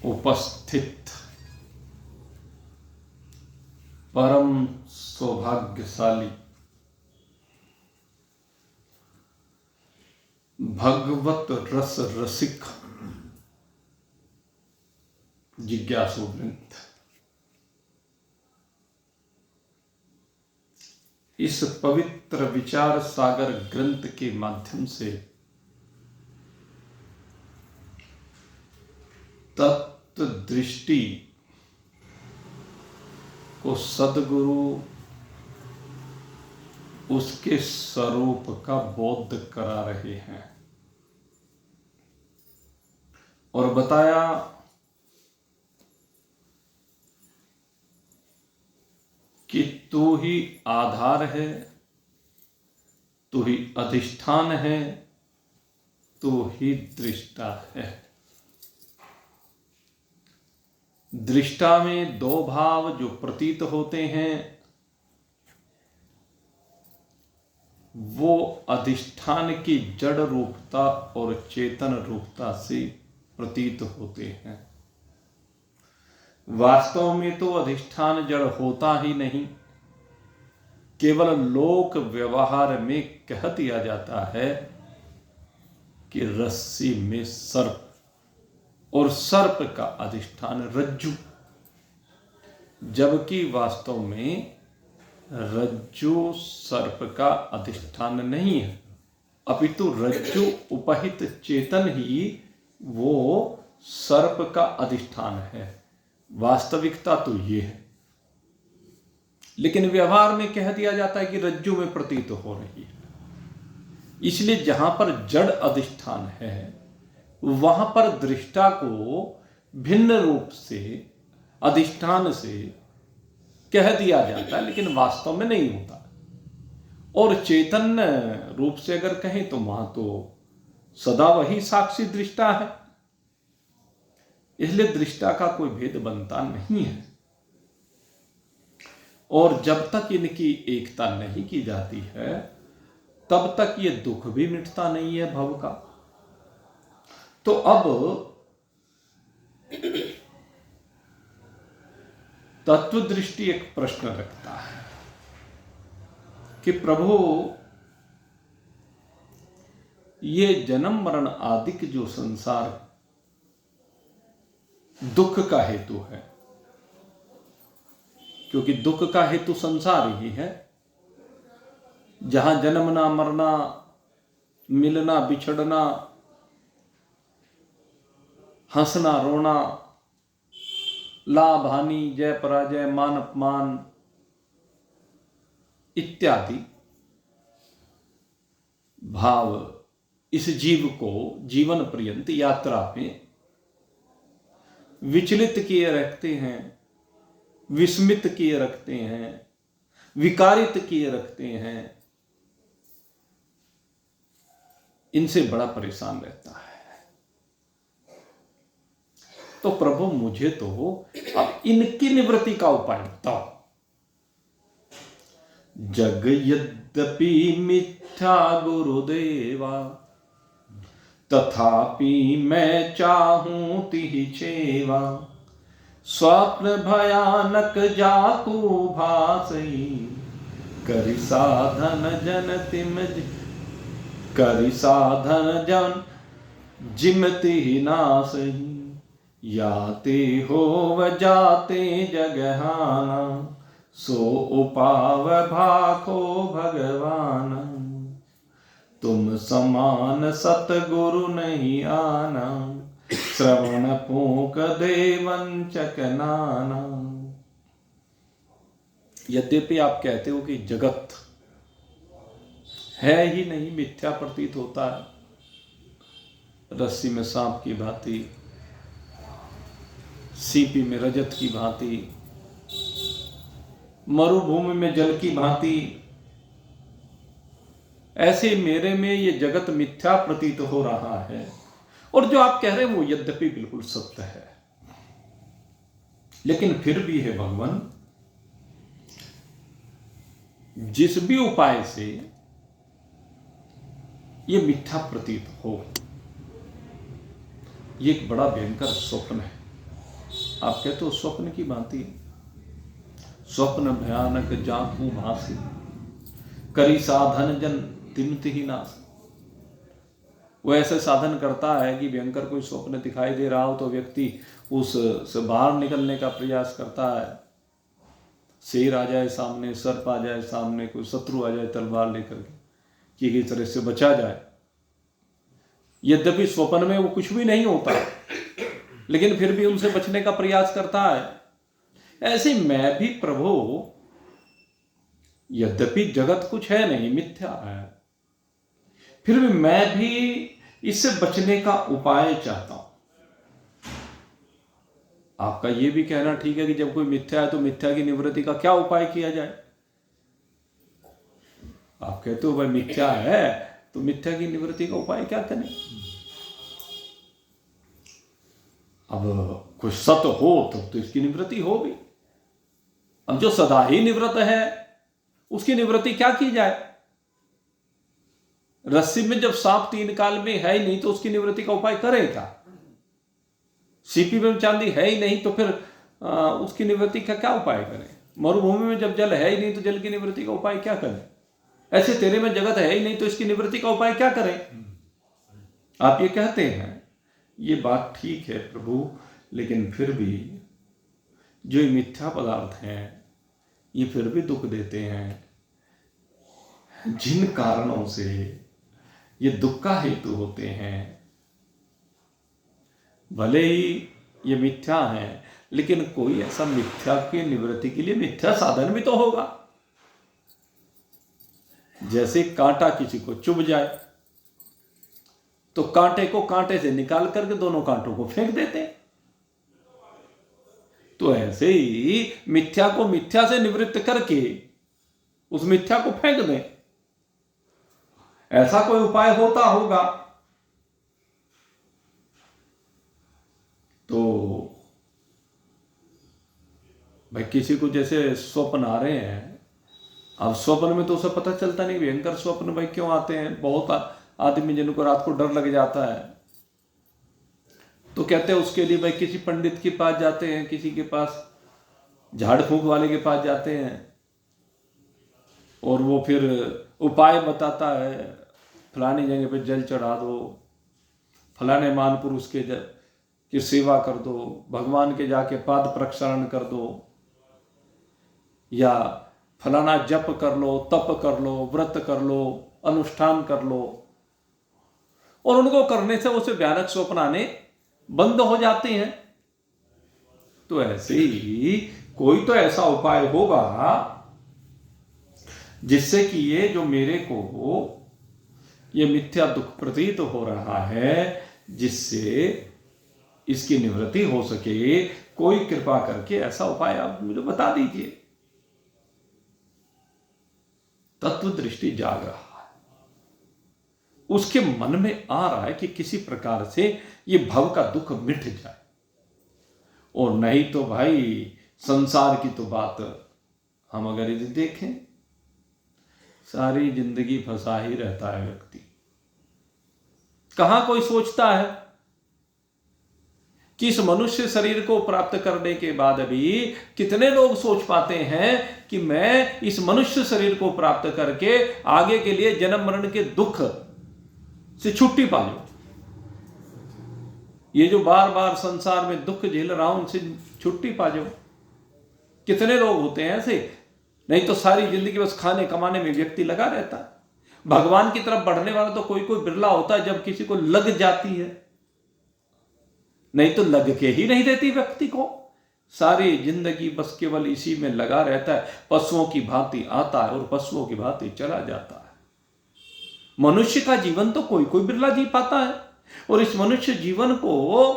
उपस्थित परम सौभाग्यशाली भगवत रस रसिक जिज्ञासु वृंद, इस पवित्र विचार सागर ग्रंथ के माध्यम से तत्व दृष्टि को सद्गुरु उसके स्वरूप का बोध करा रहे हैं और बताया कि तू ही आधार है, तू ही अधिष्ठान है, तू ही दृष्टा है। दृष्टा में दो भाव जो प्रतीत होते हैं वो अधिष्ठान की जड़ रूपता और चेतन रूपता से प्रतीत होते हैं। वास्तव में तो अधिष्ठान जड़ होता ही नहीं, केवल लोक व्यवहार में कह दिया जाता है कि रस्सी में सर्प और सर्प का अधिष्ठान रज्जु, जबकि वास्तव में रज्जु सर्प का अधिष्ठान नहीं है, अपितु रज्जु उपहित चेतन ही वो सर्प का अधिष्ठान है। वास्तविकता तो ये है, लेकिन व्यवहार में कह दिया जाता है कि रज्जु में प्रतीत हो रही है। इसलिए जहां पर जड़ अधिष्ठान है वहां पर दृष्टा को भिन्न रूप से अधिष्ठान से कह दिया जाता है, लेकिन वास्तव में नहीं होता। और चैतन्य रूप से अगर कहें तो वहां तो सदा वही साक्षी दृष्टा है, इसलिए दृष्टा का कोई भेद बनता नहीं है। और जब तक इनकी एकता नहीं की जाती है तब तक ये दुख भी मिटता नहीं है भव का। तो अब तत्व दृष्टि एक प्रश्न रखता है कि प्रभु ये जन्म मरण आदि के जो संसार दुख का हेतु है, क्योंकि दुख का हेतु संसार ही है, जहां जन्मना मरना मिलना बिछड़ना हंसना रोना लाभ हानि जय पराजय मान अपमान इत्यादि भाव इस जीव को जीवन पर्यंत यात्रा में विचलित किए रखते हैं, विस्मित किए रखते हैं, विकारित किए रखते हैं, इनसे बड़ा परेशान रहता है। तो प्रभु मुझे तो अब इनकी निवृत्ति का उपाय बताओ। जग यद्यपि मिथ्या गुरुदेवा तथापि मैं चाहूं तिहि चेवा, स्वप्न भयानक जाकू भासई, करि साधन जन तिम करि साधन जन जिमति नासही, याते हो जाते जगहाना, सो उपाव भाखो भगवान, तुम समान सतगुरु नहीं आना, श्रवण पूक देवंचक नाना। यद्यपि आप कहते हो कि जगत है ही नहीं, मिथ्या प्रतीत होता है, रस्सी में सांप की भांति, सीपी में रजत की भांति, मरुभूमि में जल की भांति, ऐसे मेरे में ये जगत मिथ्या प्रतीत हो रहा है। और जो आप कह रहे हैं वो यद्यपि बिल्कुल सत्य है, लेकिन फिर भी है भगवान, जिस भी उपाय से ये मिथ्या प्रतीत हो, ये एक बड़ा भयंकर स्वप्न है। आप कहते हो स्वप्न की भांति, स्वप्न भयानक जाकू भासी, करी साधन जन तिमित ही नास। वो ऐसे साधन करता है कि भयंकर कोई स्वप्न दिखाई दे रहा हो तो व्यक्ति उस से बाहर निकलने का प्रयास करता है। शेर आ जाए सामने, सर्प आ जाए सामने, कोई शत्रु आ जाए तलवार लेकर के, कि किस तरह से बचा जाए। यद्यपि स्वप्न में वो कुछ भी नहीं होता, लेकिन फिर भी उनसे बचने का प्रयास करता है। ऐसे मैं भी प्रभु, यद्यपि जगत कुछ है नहीं, मिथ्या है, फिर भी मैं भी इससे बचने का उपाय चाहता हूं। आपका यह भी कहना ठीक है कि जब कोई मिथ्या है तो मिथ्या की निवृत्ति का क्या उपाय किया जाए। आप कहते हो भाई मिथ्या है तो मिथ्या की निवृत्ति का उपाय क्या करें। अब कोई सत्य हो तो इसकी निवृत्ति हो भी। अब जो सदा ही निवृत्त है उसकी निवृत्ति क्या की जाए। रस्सी में जब सांप 3 काल में है ही नहीं तो उसकी निवृत्ति का उपाय करेगा। सीपी में चांदी है ही नहीं तो फिर उसकी निवृत्ति का क्या उपाय करें। मरुभूमि में जब जल है ही नहीं तो जल की निवृत्ति का उपाय क्या करें। ऐसे तेरे में जगत है ही नहीं तो इसकी निवृत्ति का उपाय क्या करें। आप ये कहते हैं, ये बात ठीक है प्रभु, लेकिन फिर भी जो ये मिथ्या पदार्थ हैं ये फिर भी दुख देते हैं। जिन कारणों से ये दुख का हेतु होते हैं, भले ही ये मिथ्या है, लेकिन कोई ऐसा मिथ्या की निवृत्ति के लिए मिथ्या साधन भी तो होगा। जैसे कांटा किसी को चुभ जाए तो कांटे को कांटे से निकाल करके दोनों कांटों को फेंक देते हैं। तो ऐसे ही मिथ्या को मिथ्या से निवृत्त करके उस मिथ्या को फेंक दें, ऐसा कोई उपाय होता होगा। तो भाई किसी को जैसे स्वप्न आ रहे हैं, अब स्वप्न में तो उसे पता चलता नहीं भयंकर स्वप्न भाई क्यों आते हैं। बहुत आदमी जिनको रात को डर लग जाता है तो कहते हैं उसके लिए भाई किसी पंडित के पास जाते हैं, किसी के पास झाड़ फूंक वाले के पास जाते हैं और वो फिर उपाय बताता है, फलानी जगह पे जल चढ़ा दो, फलाने महापुरुष के की सेवा कर दो, भगवान के जाके पाद प्रक्षालन कर दो, या फलाना जप कर लो, तप कर लो, व्रत कर लो, अनुष्ठान कर लो। और उनको करने से उसे भयानक स्वप्न आने बंद हो जाते हैं। तो ऐसे ही कोई तो ऐसा उपाय होगा जिससे कि ये जो मेरे को ये मिथ्या दुख प्रतीत हो रहा है, जिससे इसकी निवृत्ति हो सके। कोई कृपा करके ऐसा उपाय आप मुझे बता दीजिए। तत्व दृष्टि जाग रहा है, उसके मन में आ रहा है कि किसी प्रकार से ये भव का दुख मिट जाए। और नहीं तो भाई संसार की तो बात हम अगर इसे देखें, सारी जिंदगी फंसा ही रहता है व्यक्ति। कहां कोई सोचता है कि इस मनुष्य शरीर को प्राप्त करने के बाद भी कितने लोग सोच पाते हैं कि मैं इस मनुष्य शरीर को प्राप्त करके आगे के लिए जन्म मरण के दुख से छुट्टी पा लूं। ये जो बार बार संसार में दुख झेल रहा हूं उनसे छुट्टी पा जाओ। कितने लोग होते हैं ऐसे। नहीं तो सारी जिंदगी बस खाने कमाने में व्यक्ति लगा रहता है। भगवान की तरफ बढ़ने वाला तो कोई कोई बिरला होता है जब किसी को लग जाती है, नहीं तो लग के ही नहीं देती व्यक्ति को। सारी जिंदगी बस केवल इसी में लगा रहता है। पशुओं की भांति आता है और पशुओं की भांति चला जाता है। मनुष्य का जीवन तो कोई कोई बिरला जी पाता है, और इस मनुष्य जीवन को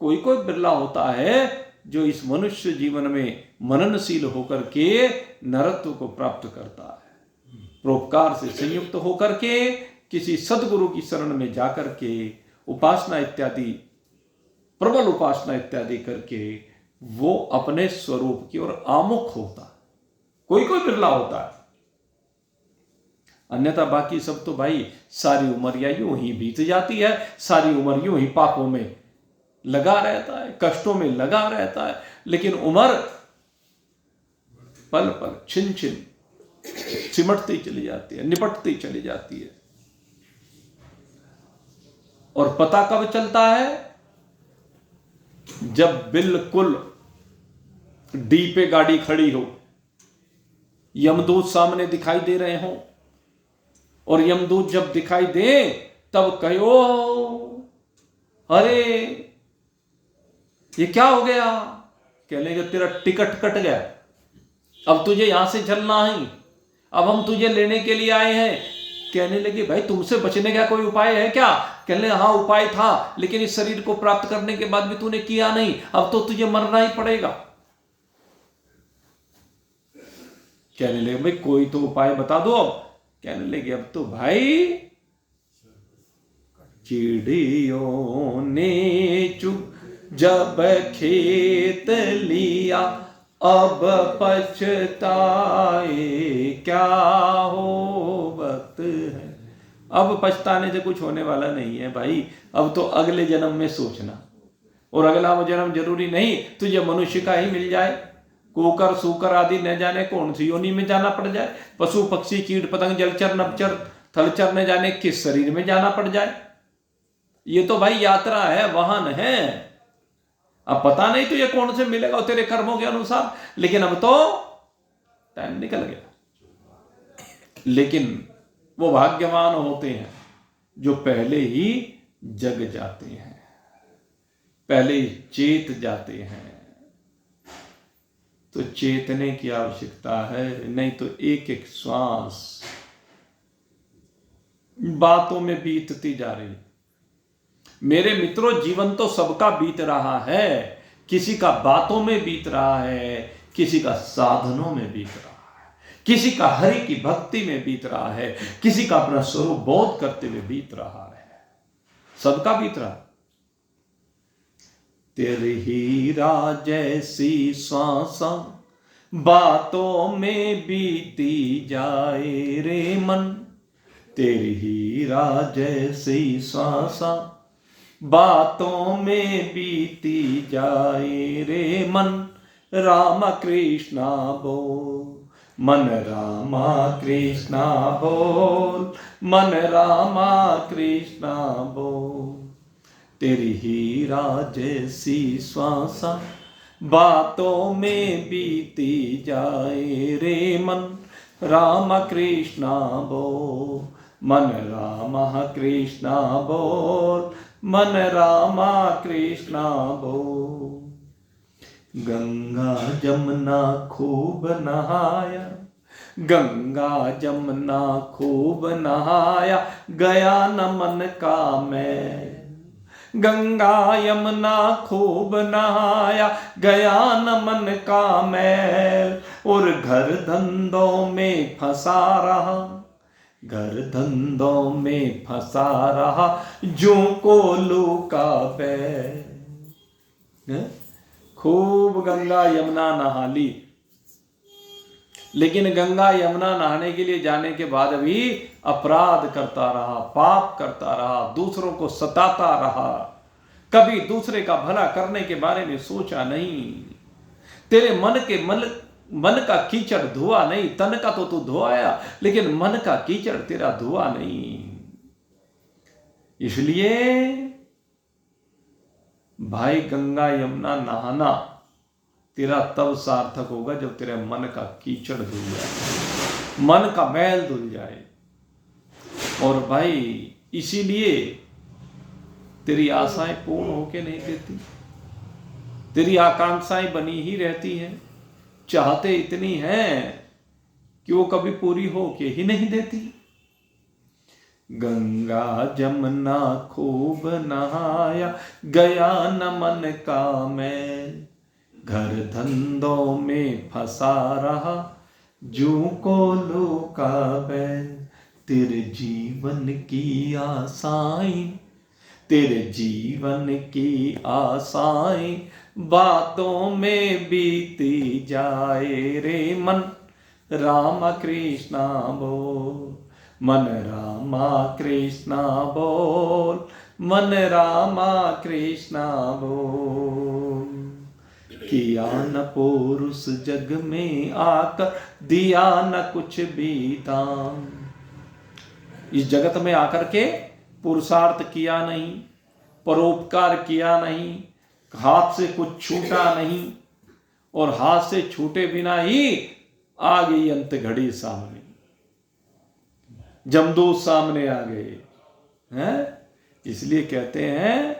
कोई कोई बिरला होता है जो इस मनुष्य जीवन में मननशील होकर के नरत्व को प्राप्त करता है। परोपकार से संयुक्त होकर के किसी सदगुरु की शरण में जाकर के उपासना इत्यादि, प्रबल उपासना इत्यादि करके वो अपने स्वरूप की ओर आमुख होता है। कोई कोई बिरला होता है, अन्यथा बाकी सब तो भाई सारी उम्र या यूं ही बीत जाती है। सारी उम्र यूं ही पापों में लगा रहता है, कष्टों में लगा रहता है, लेकिन उम्र पल पल छिन छिन सिमटती चली जाती है, निपटती चली जाती है। और पता कब चलता है? जब बिल्कुल डी पे गाड़ी खड़ी हो, यमदूत सामने दिखाई दे रहे हो, और यमदूत जब दिखाई दे तब कहो, अरे ये क्या हो गया? कहने लगे तेरा टिकट कट गया, अब तुझे यहां से चलना है, अब हम तुझे लेने के लिए आए हैं। कहने लगे भाई तुमसे बचने का कोई उपाय है क्या? कहने लगे हाँ उपाय था, लेकिन इस शरीर को प्राप्त करने के बाद भी तूने किया नहीं, अब तो तुझे मरना ही पड़ेगा। कहने लगे भाई कोई तो उपाय बता दो अब। कहने लगे अब तो भाई चिड़ियों ने चुग जब खेत लिया, अब पछताए क्या हो वक्त है। अब पछताने से कुछ होने वाला नहीं है भाई, अब तो अगले जन्म में सोचना, और अगला वो जन्म जरूरी नहीं तुझे मनुष्य का ही मिल जाए, कुकर सूकर आदि न जाने कौन सी योनि में जाना पड़ जाए, पशु पक्षी कीट पतंग जलचर नभचर थलचर न जाने किस शरीर में जाना पड़ जाए। ये तो भाई यात्रा है, वाहन है। अब पता नहीं तुझे कौन से मिलेगा तेरे कर्मों के अनुसार, लेकिन अब तो टाइम निकल गया। लेकिन वो भाग्यवान होते हैं जो पहले ही जग जाते हैं, पहले ही चेत जाते हैं। तो चेतने की आवश्यकता है, नहीं तो एक एक श्वास बातों में बीतती जा रही। मेरे मित्रों, जीवन तो सबका बीत रहा है, किसी का बातों में बीत रहा है, किसी का साधनों में बीत रहा है, किसी का हरि की भक्ति में बीत रहा है, किसी का अपना स्वरूप बोध करते हुए बीत रहा है, सबका बीत रहा है। तेरी हीरा जैसी सांसा बातों में बीती जाए रे मन, तेरी हीरा जैसी सांसा बातों में बीती जाए रे मन। राम कृष्णा बोल मन, रामा कृष्णा बोल मन, रामा कृष्णा बोल। तेरी हीरा जैसी श्वासा बातों में बीती जाए रे मन, राम कृष्णा बोल मन, रामा कृष्णा बोल मन, रामा कृष्णा बोल। गंगा जमुना खूब नहाया, गंगा जमुना खूब नहाया, गया न मन का मैल। गंगा यमुना खूब नहाया, गया न मन का मैल। और घर धंधों में फंसा रहा, घर धंधों में फंसा रहा, जो कोलू का बैल। खूब गंगा यमुना नहा ली, लेकिन गंगा यमुना नहाने के लिए जाने के बाद भी अपराध करता रहा, पाप करता रहा, दूसरों को सताता रहा, कभी दूसरे का भला करने के बारे में सोचा नहीं। तेरे मन का कीचड़ धुआ नहीं, तन का तो तू धोआया, लेकिन मन का कीचड़ तेरा धुआ नहीं। इसलिए भाई गंगा यमुना नहाना तेरा तब सार्थक होगा जब तेरे मन का कीचड़ धुल जाए, मन का मैल धुल जाए। और भाई इसीलिए तेरी आशाएं पूर्ण होके नहीं देती, तेरी आकांक्षाएं बनी ही रहती हैं, चाहते इतनी हैं कि वो कभी पूरी होके ही नहीं देती। गंगा जमुना खूब नहाया, गया न मन का मैल। घर धंधों में फंसा रहा, जू को लो का बैल। तेरे जीवन की आशाएं, तेरे जीवन की आशाएं बातों में बीती जाए रे मन, राम कृष्णा बोल मन, रामा कृष्णा बोल मन, रामा कृष्णा बोल। किया न पुरुष जग में आकर, दिया न कुछ भी दान। इस जगत में आकर के पुरुषार्थ किया नहीं, परोपकार किया नहीं, हाथ से कुछ छूटा नहीं, और हाथ से छूटे बिना ही आ गई अंत घड़ी सामने, जमदूत सामने आ गए हैं। इसलिए कहते हैं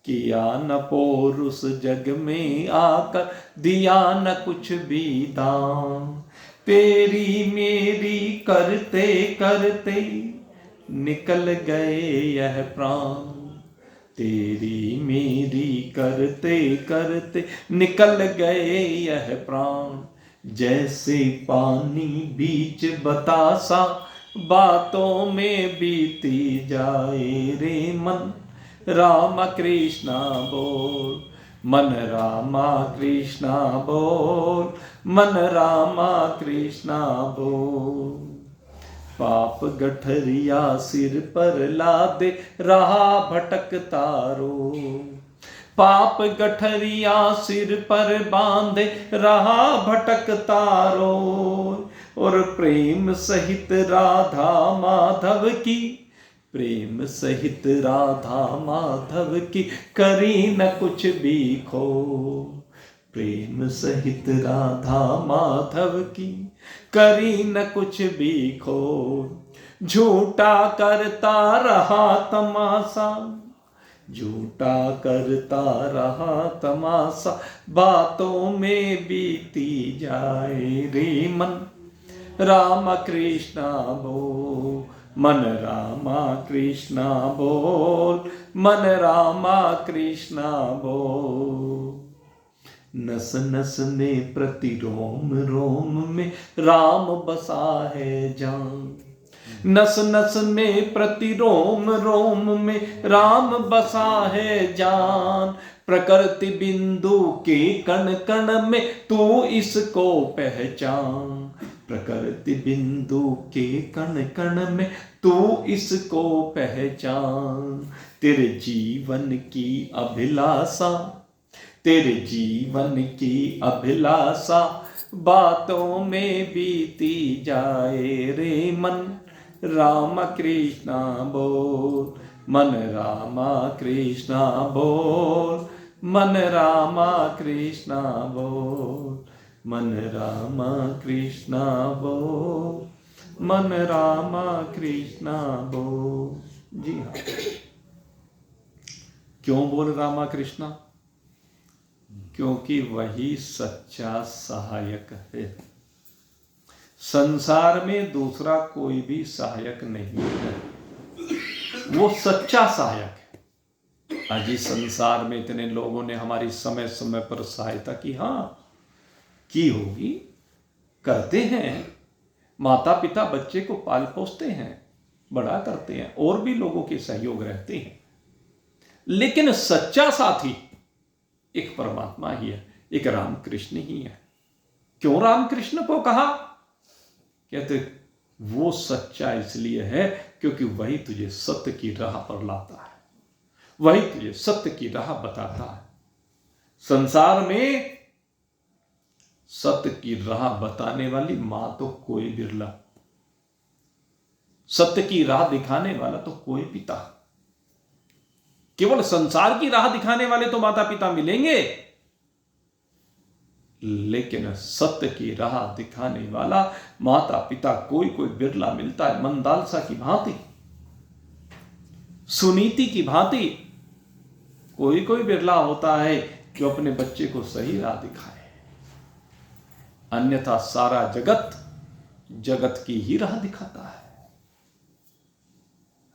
किया न पौरुष जग में आकर, दिया न कुछ भी दान। तेरी मेरी करते करते निकल गए यह प्राण, तेरी मेरी करते करते निकल गए यह प्राण। जैसे पानी बीच बतासा, बातों में बीती जाए रे मन। रामा कृष्णा बोल, मन रामा कृष्णा बोल, मन रामा कृष्णा बोल। पाप गठरिया सिर पर लादे, रहा भटकता रो। पाप गठरिया सिर पर बांधे, रहा भटकता रो। और प्रेम सहित राधा माधव की, प्रेम सहित राधा माधव की, करी न कुछ भी खो। प्रेम सहित राधा माधव की, करी न कुछ भी खो। झूठा करता रहा तमाशा, झूठा करता रहा तमाशा, बातों में बीती जाए रे मन। रामा कृष्णा बोल, मन रामा कृष्णा बोल, मन रामा कृष्णा बोल। नस नस में प्रति रोम रोम में राम बसा है जान। नस नस में प्रति रोम रोम में राम बसा है जान। प्रकृति बिंदु के कण कण में तू इसको पहचान। प्रकृति बिंदु के कण कण में तू इसको पहचान। तेरे जीवन की अभिलाषा, तेरे जीवन की अभिलाषा, बातों में बीती जाए रे मन। रामा कृष्णा बोल, मन रामा कृष्णा बोल, मन रामा कृष्णा बोल, मन रामा कृष्णा बोल, मन रामा कृष्णा बोल। जी हाँ, क्यों बोल रामा कृष्णा? क्योंकि वही सच्चा सहायक है। संसार में दूसरा कोई भी सहायक नहीं है, वो सच्चा सहायक है। आज इस संसार में इतने लोगों ने हमारी समय समय पर सहायता की, हाँ की होगी, करते हैं। माता पिता बच्चे को पाल पोसते हैं, बड़ा करते हैं, और भी लोगों के सहयोग रहते हैं। लेकिन सच्चा साथी एक परमात्मा ही है, एक रामकृष्ण ही है। क्यों रामकृष्ण को कहा? कहते वो सच्चा इसलिए है क्योंकि वही तुझे सत्य की राह पर लाता है, वही तुझे सत्य की राह बताता है। संसार में सत्य की राह बताने वाली मां तो कोई बिरला, सत्य की राह दिखाने वाला तो कोई पिता। केवल संसार की राह दिखाने वाले तो माता पिता मिलेंगे, लेकिन सत्य की राह दिखाने वाला माता पिता कोई कोई बिरला मिलता है। मंदालसा की भांति, सुनीति की भांति कोई कोई बिरला होता है जो अपने बच्चे को सही राह दिखाए। अन्यथा सारा जगत जगत की ही राह दिखाता है।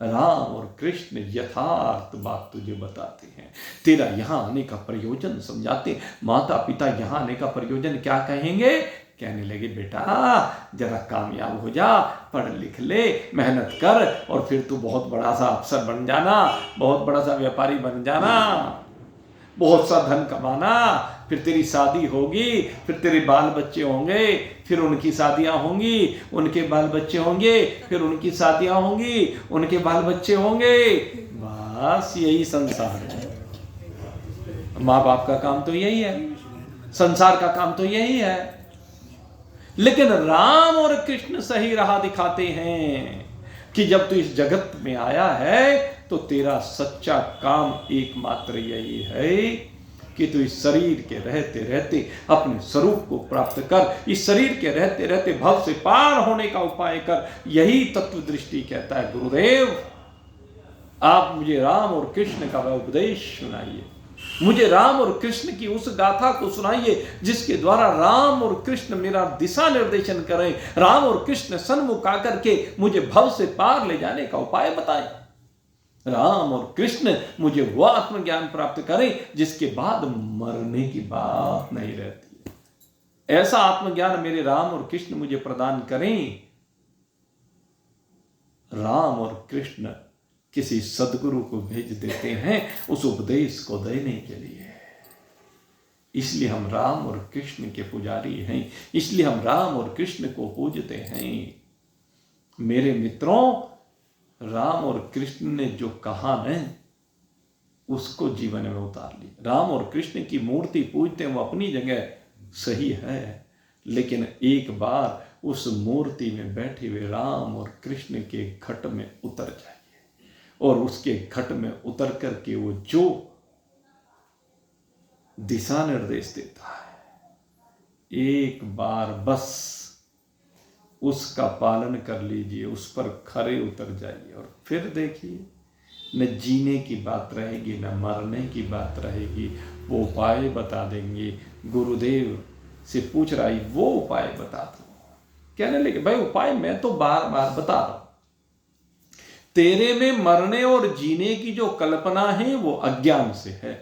राम और कृष्ण यथार्थ बात तुझे बताते हैं, तेरा यहां आने का प्रयोजन समझाते हैं। माता पिता यहां आने का प्रयोजन क्या कहेंगे? कहने लगे बेटा जरा कामयाब हो जा, पढ़ लिख ले, मेहनत कर, और फिर तू बहुत बड़ा सा अफसर बन जाना, बहुत बड़ा सा व्यापारी बन जाना, बहुत सा धन कमाना, फिर तेरी शादी होगी, फिर तेरे बाल बच्चे होंगे, फिर उनकी शादियां होंगी, उनके बाल बच्चे होंगे, फिर उनकी शादियां होंगी, उनके बाल बच्चे होंगे। बस यही संसार है। माँ बाप का काम तो यही है, संसार का काम तो यही है। लेकिन राम और कृष्ण सही राह दिखाते हैं कि जब तू इस जगत में आया है तो तेरा सच्चा काम एकमात्र यही है कि तू इस शरीर के रहते रहते अपने स्वरूप को प्राप्त कर, इस शरीर के रहते रहते भव से पार होने का उपाय कर। यही तत्व दृष्टि कहता है। गुरुदेव, आप मुझे राम और कृष्ण का उपदेश सुनाइए, मुझे राम और कृष्ण की उस गाथा को सुनाइए जिसके द्वारा राम और कृष्ण मेरा दिशा निर्देशन करें, राम और कृष्ण सन्मुख आकर के मुझे भव से पार ले जाने का उपाय बताएं। राम और कृष्ण मुझे वो आत्मज्ञान प्राप्त करें जिसके बाद मरने की बात नहीं रहती। ऐसा आत्मज्ञान मेरे राम और कृष्ण मुझे प्रदान करें। राम और कृष्ण किसी सदगुरु को भेज देते हैं उस उपदेश को देने के लिए। इसलिए हम राम और कृष्ण के पुजारी हैं, इसलिए हम राम और कृष्ण को पूजते हैं। मेरे मित्रों, राम और कृष्ण ने जो कहा न, उसको जीवन में उतार ली। राम और कृष्ण की मूर्ति पूजते हैं, वो अपनी जगह सही है, लेकिन एक बार उस मूर्ति में बैठे हुए राम और कृष्ण के घट में उतर जाइए और उसके घट में उतर करके वो जो दिशा निर्देश देता है, एक बार बस उसका पालन कर लीजिए, उस पर खरे उतर जाइए और फिर देखिए, न जीने की बात रहेगी न मरने की बात रहेगी। वो उपाय बता देंगे। गुरुदेव से पूछ रहा है, वो उपाय बता दो। कहने लगे, भाई उपाय मैं तो बार बार बता रहा हूं, तेरे में मरने और जीने की जो कल्पना है वो अज्ञान से है।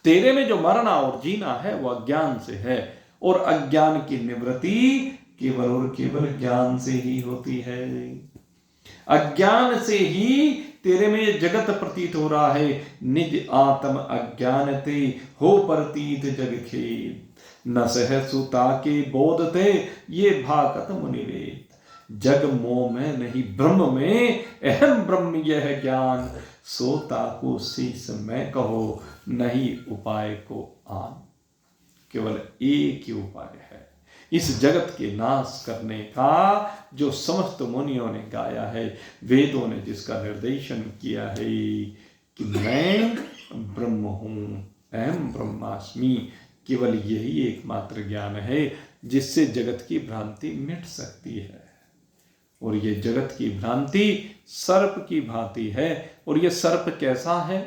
तेरे में जो मरना और जीना है वो अज्ञान से है, और अज्ञान की निवृत्ति केवल और केवल ज्ञान से ही होती है। अज्ञान से ही तेरे में ये जगत प्रतीत हो रहा है। निज आत्म अज्ञानते हो प्रतीत जग खेद, न सह सुता के बोधते ये भागत मुनिवेद। जग मोह में नहीं ब्रह्म में, अहम ब्रह्म यह ज्ञान। सोता को शीस में कहो, नहीं उपाय को आन। केवल एक ही उपाय है इस जगत के नाश करने का, जो समस्त मुनियों ने गाया है, वेदों ने जिसका निर्देशन किया है कि मैं ब्रह्म हूं, अहम ब्रह्मास्मि। केवल यही एकमात्र ज्ञान है जिससे जगत की भ्रांति मिट सकती है। और ये जगत की भ्रांति सर्प की भांति है। और ये सर्प कैसा है?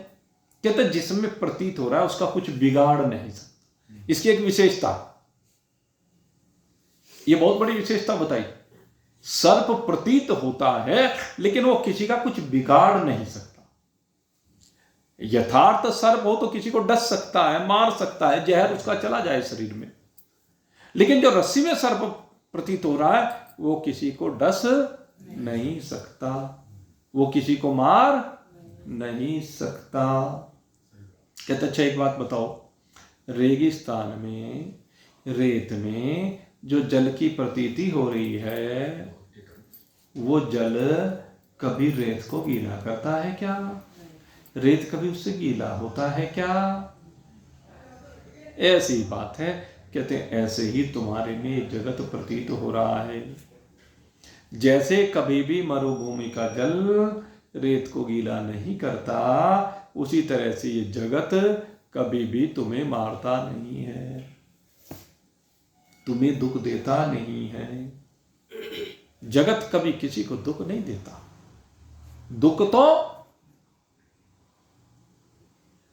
कहते जिसमें प्रतीत हो रहा है उसका कुछ बिगाड़ नहीं सकता। इसकी एक विशेषता, ये बहुत बड़ी विशेषता बताई। सर्प प्रतीत होता है लेकिन वो किसी का कुछ बिगाड़ नहीं सकता। यथार्थ सर्प हो तो किसी को डस सकता है, मार सकता है, जहर उसका चला जाए शरीर में। लेकिन जो रस्सी में सर्प प्रतीत हो रहा है वो किसी को डस नहीं सकता, वो किसी को मार नहीं सकता। कहते अच्छा एक बात बताओ, रेगिस्तान में, रेत में जो जल की प्रतीति हो रही है, वो जल कभी रेत को गीला करता है क्या? रेत कभी उससे गीला होता है क्या? ऐसी बात है। कहते हैं ऐसे ही तुम्हारे में जगत प्रतीत हो रहा है। जैसे कभी भी मरुभूमि का जल रेत को गीला नहीं करता, उसी तरह से ये जगत कभी भी तुम्हें मारता नहीं है, तुम्हें दुख देता नहीं है। जगत कभी किसी को दुख नहीं देता। दुख तो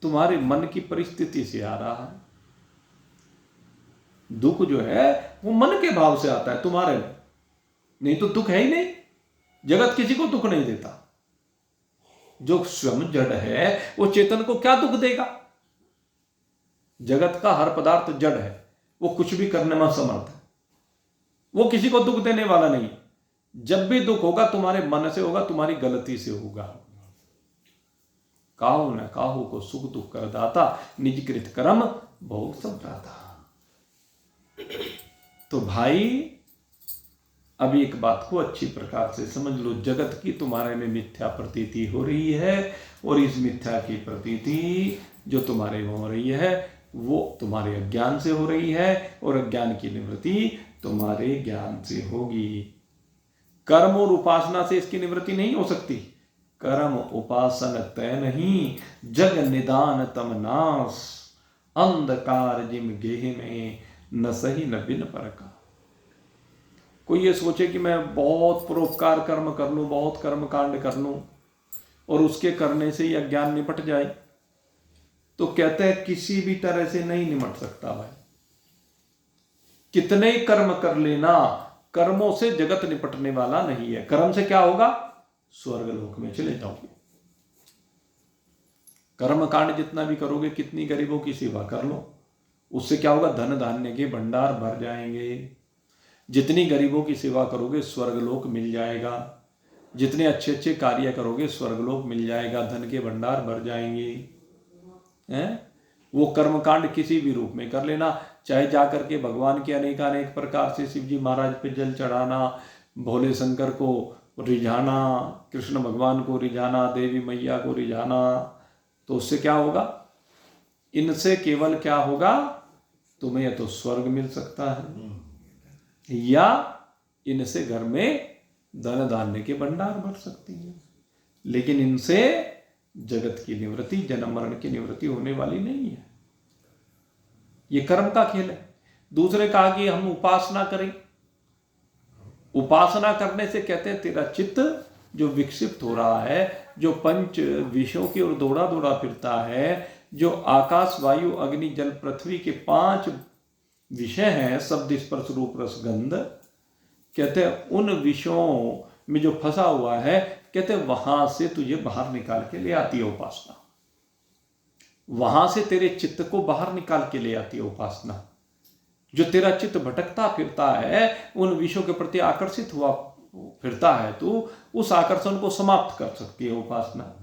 तुम्हारे मन की परिस्थिति से आ रहा है। दुख जो है वो मन के भाव से आता है तुम्हारे में, नहीं तो दुख है ही नहीं। जगत किसी को दुख नहीं देता। जो स्वयं जड़ है वो चेतन को क्या दुख देगा? जगत का हर पदार्थ जड़ है, वो कुछ भी करने में समर्थ है, वो किसी को दुख देने वाला नहीं। जब भी दुख होगा तुम्हारे मन से होगा, तुम्हारी गलती से होगा। काहू न काहू को सुख दुख कर दाता, निज कृत कर्म भोग सब दाता। तो भाई अब एक बात को अच्छी प्रकार से समझ लो, जगत की तुम्हारे में मिथ्या प्रतीति हो रही है, और इस मिथ्या की प्रतीति जो तुम्हारे में हो रही है वो तुम्हारे अज्ञान से हो रही है, और अज्ञान की निवृत्ति तुम्हारे ज्ञान से होगी। कर्म और उपासना से इसकी निवृत्ति नहीं हो सकती। कर्म उपासन तय नहीं, जग निदान तम नाश, अंधकार जिम गेह में न सही न बिन पर का। कोई ये सोचे कि मैं बहुत परोपकार कर्म कर लूं, बहुत कर्म कांड कर लूं और उसके करने से ही अज्ञान निपट जाए, तो कहते हैं किसी भी तरह से नहीं निपट सकता भाई। कितने ही कर्म कर लेना, कर्मों से जगत निपटने वाला नहीं है। कर्म से क्या होगा? स्वर्ग लोक में चले जाओगे। कर्म कांड जितना भी करोगे, कितनी गरीबों की सेवा कर लो, उससे क्या होगा? धन धान्य के भंडार भर जाएंगे। जितनी गरीबों की सेवा करोगे स्वर्गलोक मिल जाएगा। जितने अच्छे अच्छे कार्य करोगे स्वर्गलोक मिल जाएगा, धन के भंडार भर जाएंगे। हैं? वो कर्मकांड किसी भी रूप में कर लेना, चाहे जाकर के भगवान के अनेक प्रकार से शिव जी महाराज पे जल चढ़ाना, भोले शंकर को रिझाना, कृष्ण भगवान को रिझाना, देवी मैया को रिझाना, तो उससे क्या होगा? इनसे केवल क्या होगा? तुम्हें या तो स्वर्ग मिल सकता है या इनसे घर में धन धान्य के भंडार भर सकती है, लेकिन इनसे जगत की निवृत्ति, जन्म मरण की निवृत्ति होने वाली नहीं है। ये कर्म का खेल है। दूसरे कहा कि हम उपासना करें। उपासना करने से कहते हैं तेरा चित्त जो विकसित हो रहा है, जो पंच विषयों की ओर दौड़ा दौड़ा फिरता है, जो आकाश वायु अग्नि जल पृथ्वी के 5 विषय हैं, शब्द स्पर्श रूप रस गंध, कहते हैं उन विषयों में जो फंसा हुआ है, कहते हैं वहां से तुझे बाहर निकाल के ले आती है उपासना। वहां से तेरे चित्त को बाहर निकाल के ले आती है उपासना। जो तेरा चित्त भटकता फिरता है, उन विषयों के प्रति आकर्षित हुआ फिरता है, तो उस आकर्षण को समाप्त कर सकती है उपासना।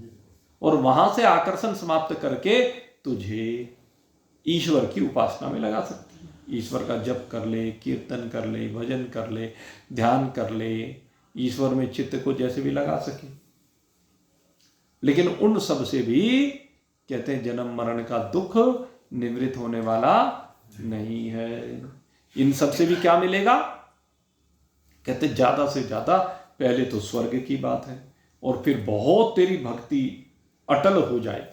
और वहां से आकर्षण समाप्त करके तुझे ईश्वर की उपासना में लगा सकती है। ईश्वर का जप कर ले, कीर्तन कर ले, भजन कर ले, ध्यान कर ले, ईश्वर में चित्त को जैसे भी लगा सके। लेकिन उन सब से भी कहते हैं जन्म मरण का दुख निवृत्त होने वाला नहीं है। इन सब से भी क्या मिलेगा? कहते ज्यादा से ज्यादा पहले तो स्वर्ग की बात है, और फिर बहुत तेरी भक्ति अटल हो जाए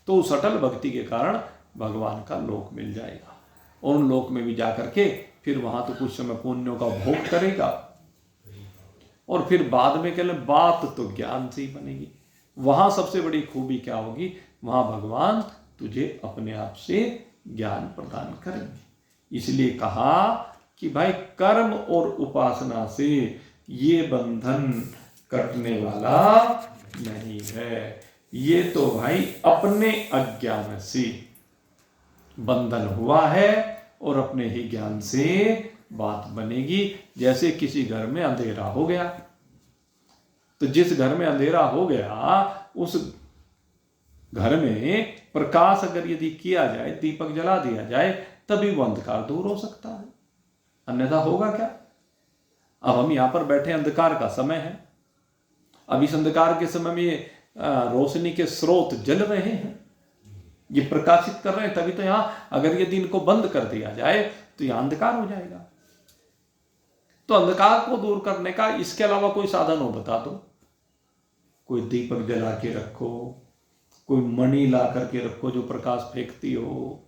तो उस अटल भक्ति के कारण भगवान का लोक मिल जाएगा। और उन लोक में भी जाकर के फिर वहां तो कुछ समय पुण्यों का भोग करेगा, और फिर बाद में कहले बात तो ज्ञान से ही बनेगी। वहां सबसे बड़ी खूबी क्या होगी? वहां भगवान तुझे अपने आप से ज्ञान प्रदान करेंगे। इसलिए कहा कि भाई कर्म और उपासना से ये बंधन कटने वाला नहीं है। ये तो भाई अपने अज्ञान से बंधन हुआ है और अपने ही ज्ञान से बात बनेगी। जैसे किसी घर में अंधेरा हो गया, तो जिस घर में अंधेरा हो गया उस घर में प्रकाश अगर यदि किया जाए, दीपक जला दिया जाए, तभी वो अंधकार दूर हो सकता है, अन्यथा होगा क्या? अब हम यहां पर बैठे, अंधकार का समय है, अब इस अंधकार के समय में रोशनी के स्रोत जल रहे हैं, ये प्रकाशित कर रहे हैं, तभी तो यहां अगर यदि इनको बंद कर दिया जाए तो यहां अंधकार हो जाएगा। तो अंधकार को दूर करने का इसके अलावा कोई साधन हो बता दो। कोई दीपक जला के रखो, कोई मणि ला करके रखो जो प्रकाश फेंकती हो,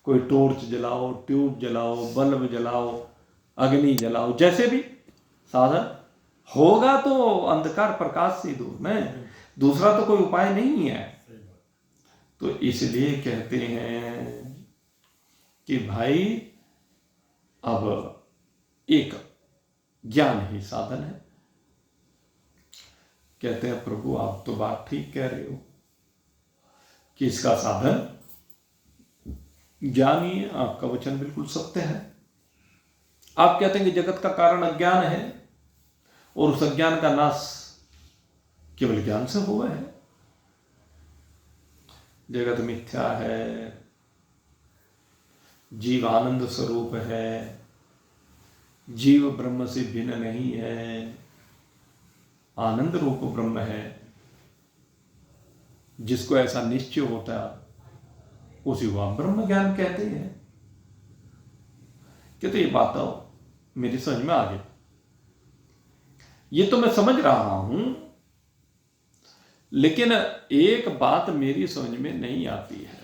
कोई टॉर्च जलाओ, ट्यूब जलाओ, बल्ब जलाओ, अग्नि जलाओ, जैसे भी साधन होगा तो अंधकार प्रकाश से दूर में, दूसरा तो कोई उपाय नहीं है। तो इसलिए कहते हैं कि भाई अब एक ज्ञान ही साधन है। कहते हैं प्रभु आप तो बात ठीक कह रहे हो कि इसका साधन ज्ञान ही है, आपका वचन बिल्कुल सत्य है। आप कहते हैं कि जगत का कारण अज्ञान है और उस अज्ञान का नाश केवल ज्ञान से हुआ है। जगत मिथ्या है, जीव आनंद स्वरूप है, जीव ब्रह्म से भिन्न नहीं है, आनंद रूप ब्रह्म है। जिसको ऐसा निश्चय होता उसी को आप ब्रह्म ज्ञान कहते हैं। कहते ये बात आओ मेरी समझ में आ गई, ये तो मैं समझ रहा हूं, लेकिन एक बात मेरी समझ में नहीं आती है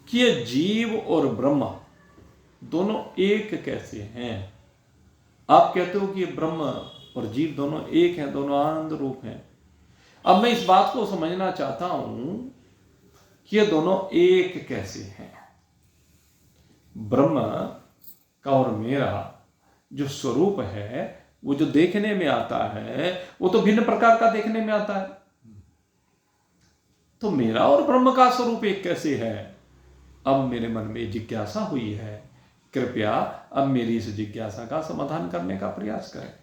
कि ये जीव और ब्रह्म दोनों एक कैसे हैं। आप कहते हो कि ये ब्रह्म और जीव दोनों एक हैं, दोनों आनंद रूप हैं। अब मैं इस बात को समझना चाहता हूं कि ये दोनों एक कैसे हैं। ब्रह्म का और मेरा जो स्वरूप है, वो जो देखने में आता है, वो तो भिन्न प्रकार का देखने में आता है। तो मेरा और ब्रह्म का स्वरूप एक कैसे है? अब मेरे मन में जिज्ञासा हुई है, कृपया अब मेरी इस जिज्ञासा का समाधान करने का प्रयास करें।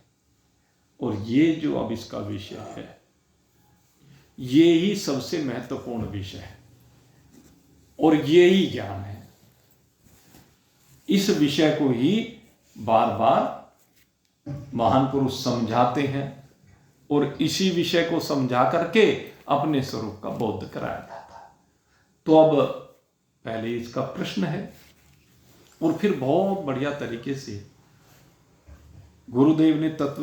और ये जो अब इसका विषय है, ये ही सबसे महत्वपूर्ण विषय है और ये ही ज्ञान है। इस विषय को ही बार बार महान पुरुष समझाते हैं और इसी विषय को समझा करके अपने स्वरूप का बोध कराया जाता है। तो अब पहले इसका प्रश्न है और फिर बहुत बढ़िया तरीके से गुरुदेव ने तत्व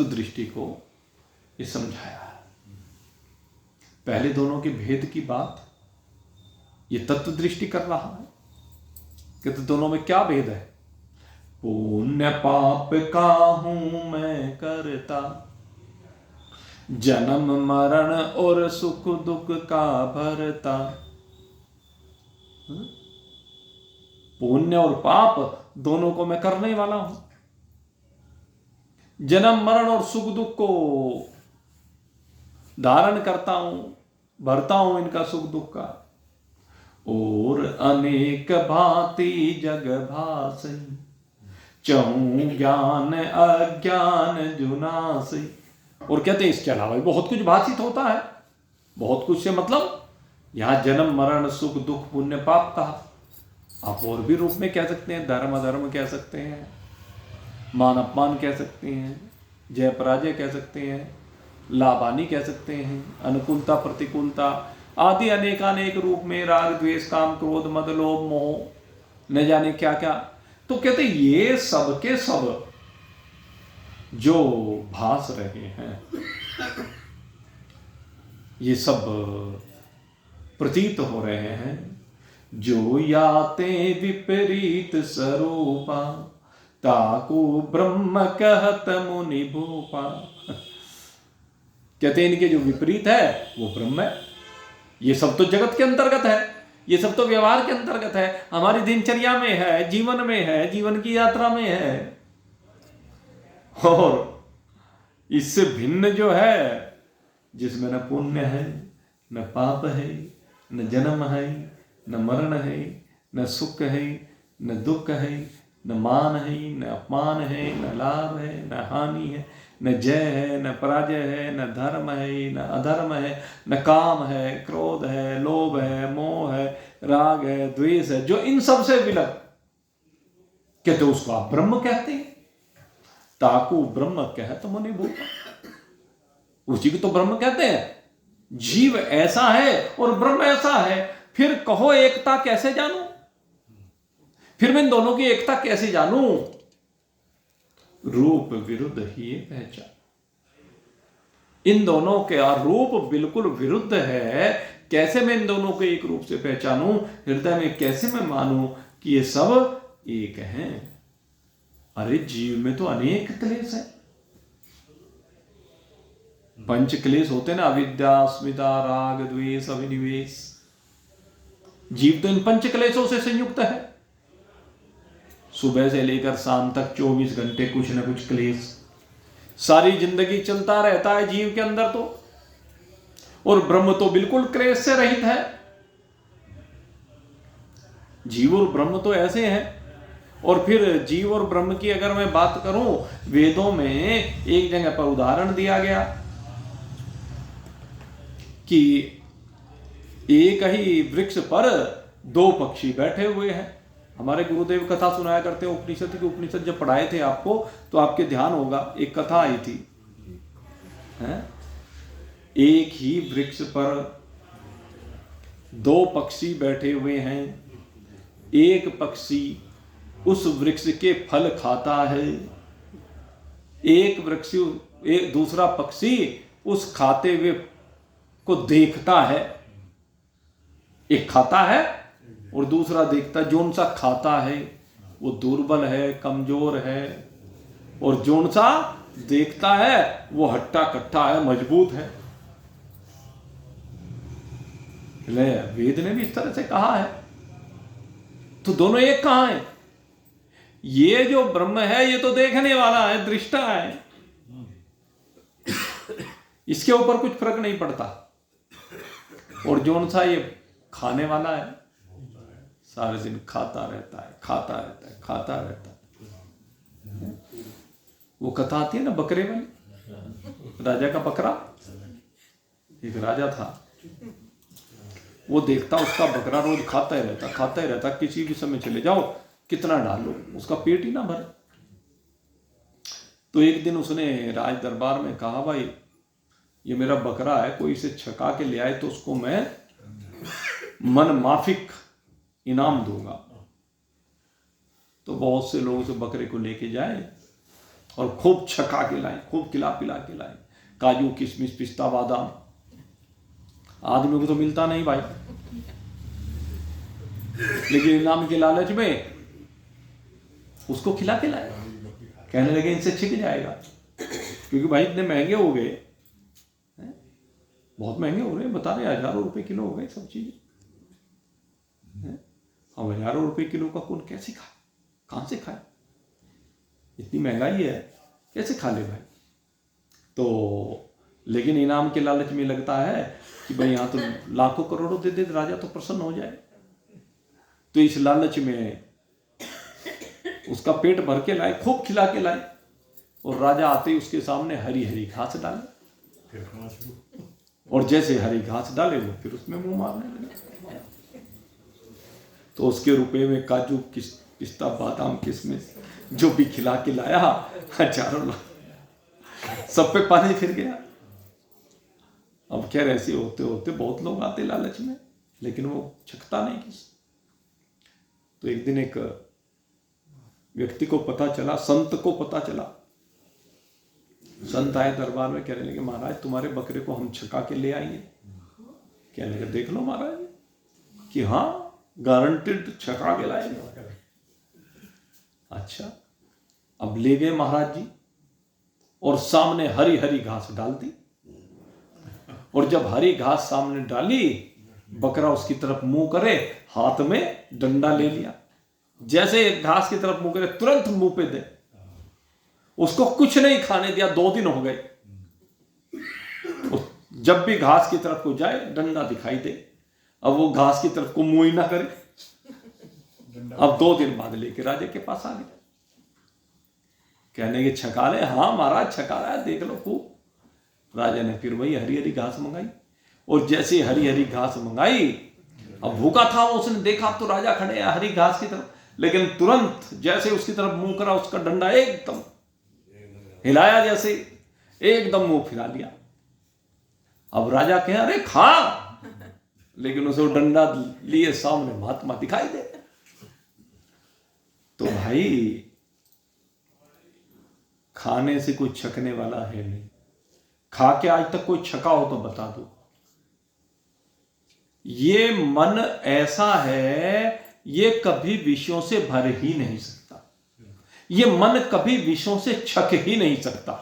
दृष्टि को ये समझाया है। पहले दोनों के भेद की बात ये तत्व दृष्टि कर रहा है कि तो दोनों में क्या भेद है। पुण्य पाप का हूं मैं करता, जन्म मरण और सुख दुख का भरता। पुण्य और पाप दोनों को मैं करने वाला हूं, जन्म मरण और सुख दुख को धारण करता हूं, भरता हूं इनका सुख दुख का। और अनेक भांति जग भासै, चहु ज्ञान अज्ञान जुनासै। और कहते हैं इसके अलावा बहुत कुछ भाषित होता है। बहुत कुछ से मतलब यहां जन्म मरण सुख दुख पुण्य पाप कहा। आप और भी रूप में कह सकते हैं, धर्म अधर्म कह सकते हैं, मान अपमान कह सकते हैं, जय पराजय कह सकते हैं, लाभ हानि कह सकते हैं, अनुकूलता प्रतिकूलता आदि अनेकानेक रूप में, राग द्वेष काम क्रोध मद लोभ मोह न जाने क्या क्या। तो कहते ये सब के सब जो भास रहे हैं, ये सब प्रतीत हो रहे हैं, जो याते विपरीत स्वरूपा, ताकू ब्रह्म कहत मुनि भूपा। कहते हैं इनके जो विपरीत है वो ब्रह्म है। ये सब तो जगत के अंतर्गत है, ये सब तो व्यवहार के अंतर्गत है, हमारी दिनचर्या में है, जीवन में है, जीवन की यात्रा में है। और इससे भिन्न जो है, जिसमें न पुण्य है न पाप है, न जन्म है न मरण है, न सुख है न दुख है, न मान है न अपमान है, न लाभ है न हानि है, न जय है न पराजय है, न धर्म है न अधर्म है, न काम है क्रोध है, लोभ है मोह है, राग है द्वेष है, जो इन सब से विलग। कहते उसको आप ब्रह्म कहते हैं। ताकू ब्रह्म कहत मुनि भूपा, उसी को तो ब्रह्म कहते हैं। जीव ऐसा है और ब्रह्म ऐसा है, फिर कहो एकता कैसे जानूं? फिर मैं इन दोनों की एकता कैसे जानूं? रूप विरुद्ध ही पहचान। इन दोनों का रूप बिल्कुल विरुद्ध है, कैसे मैं इन दोनों को एक रूप से पहचानूं? हृदय में कैसे मैं मानूं कि ये सब एक हैं? अरे जीव में तो अनेक क्लेश है, पंच क्लेश होते हैं ना, अविद्या अस्मिता राग द्वेष अभिनिवेश। जीव तो इन पंच क्लेशों से संयुक्त है। सुबह से लेकर शाम तक 24 घंटे कुछ न कुछ क्लेश, सारी जिंदगी चलता रहता है जीव के अंदर तो। और ब्रह्म तो बिल्कुल क्लेश से रहित है। जीव और ब्रह्म तो ऐसे हैं। और फिर जीव और ब्रह्म की अगर मैं बात करूं, वेदों में एक जगह पर उदाहरण दिया गया कि एक ही वृक्ष पर दो पक्षी बैठे हुए हैं। हमारे गुरुदेव कथा सुनाया करते हैं उपनिषद की। उपनिषद जब पढ़ाए थे आपको तो आपके ध्यान होगा, एक कथा आई थी, एक ही वृक्ष पर दो पक्षी बैठे हुए हैं। एक पक्षी उस वृक्ष के फल खाता है, एक दूसरा पक्षी उस खाते हुए को देखता है। एक खाता है और दूसरा देखता है। जोन सा खाता है वो दुर्बल है, कमजोर है, और जोन सा देखता है वो हट्टा कट्टा है, मजबूत है। वेद ने भी इस तरह से कहा है। तो दोनों एक कहां है? ये जो ब्रह्म है ये तो देखने वाला है, दृष्टा है, इसके ऊपर कुछ फर्क नहीं पड़ता। और जोन सा ये खाने वाला है, सारे दिन खाता रहता है, खाता रहता है, खाता रहता है। वो कथा आती है ना बकरे वाली, राजा का बकरा। एक राजा था, वो देखता उसका बकरा रोज खाता ही रहता, खाता ही रहता। किसी भी समय चले जाओ, कितना डालो, उसका पेट ही ना भरे। तो एक दिन उसने राज दरबार में कहा, भाई ये मेरा बकरा है, कोई इसे छका के ले आए तो उसको मैं मन माफिक इनाम दूंगा। तो बहुत से लोग उस बकरे को लेके जाए और खूब छका के लाए, खूब खिला पिला के लाए, काजू किशमिश पिस्ता बादाम। आदमी को तो मिलता नहीं भाई, लेकिन इनाम के लालच में उसको खिला के लाए। कहने लगे इनसे छिक जाएगा, क्योंकि भाई इतने महंगे हो गए, बहुत महंगे हो रहे हैं, बता रहे हजारों रुपए किलो हो गए सब चीजें। हम हजारों रुपए किलो का कौन कैसे खाए, कहां से खाए? इतनी महंगाई है, कैसे खा ले भाई? तो लेकिन इनाम के लालच में लगता है कि भाई यहां तो लाखों करोड़ों दे दे, राजा तो प्रसन्न हो जाए। तो इस लालच में उसका पेट भर के लाए, खूब खिला के लाए, और राजा आते ही उसके सामने हरी हरी घास डाले, और जैसे हरी घास डाले वो फिर उसमें मुंह मारने लगे। तो उसके रुपए में काजू पिस्ता बादाम किशमिश जो भी खिला के लाया, हजारों सब पे पानी फिर गया। अब खैर ऐसे होते होते बहुत लोग आते लालच में, लेकिन वो छकता नहीं किसी। तो एक दिन एक व्यक्ति को पता चला, संत को पता चला। संत आए दरबार में, कहने लगे महाराज तुम्हारे बकरे को हम छका के ले आएंगे। कहने लगे देख लो महाराज कि हाँ गारंटेड छका के लाएंगे। अच्छा, अब ले गए महाराज जी और सामने हरी हरी घास डाल दी, और जब हरी घास सामने डाली, बकरा उसकी तरफ मुंह करे, हाथ में डंडा ले लिया। जैसे घास की तरफ मुंह करे, तुरंत मुंह पे दे। उसको कुछ नहीं खाने दिया, 2 दिन हो गए। जब भी घास की तरफ को जाए, डंडा दिखाई दे। अब वो घास की तरफ को मुंह ही ना करे। अब 2 दिन बाद लेके राजे के पास आ गए। कहने के छका ले? हाँ महाराज छका रहा है, देख लो खूब। राजा ने फिर वही हरी हरी घास मंगाई, और जैसे हरी हरी घास मंगाई, अब भूखा था वो, उसने देखा तो राजा खड़े हैं हरी घास की तरफ, लेकिन तुरंत जैसे उसकी तरफ मुंह करा, उसका डंडा एकदम हिलाया, जैसे एकदम मुंह फिरा लिया। अब राजा कहे अरे खा, लेकिन उसे डंडा लिए सामने महात्मा दिखाई दे। तो भाई खाने से कोई छकने वाला है नहीं। खा के आज तक कोई छका हो तो बता दो। ये मन ऐसा है, ये कभी विषयों से भर ही नहीं सकता। ये मन कभी विषयों से छक ही नहीं सकता।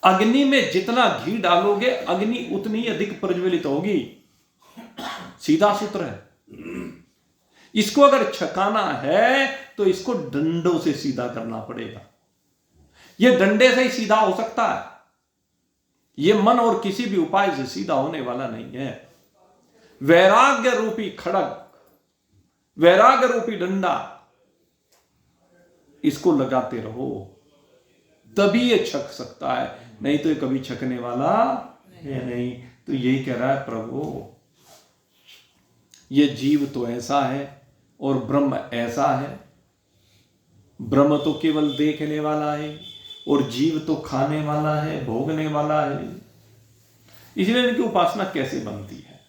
अग्नि में जितना घी डालोगे, अग्नि उतनी अधिक प्रज्वलित होगी। सीधा सूत्र है। इसको अगर छकाना है तो इसको डंडों से सीधा करना पड़ेगा। यह डंडे से ही सीधा हो सकता है। यह मन और किसी भी उपाय से सीधा होने वाला नहीं है। वैराग्य रूपी खड़ग, वैराग्य रूपी डंडा, इसको लगाते रहो, तभी ये छक सकता है, नहीं तो ये कभी छकने वाला है नहीं। तो यही कह रहा है प्रभु, ये जीव तो ऐसा है और ब्रह्म ऐसा है। ब्रह्म तो केवल देखने वाला है और जीव तो खाने वाला है, भोगने वाला है। इसलिए इनकी उपासना कैसे बनती है?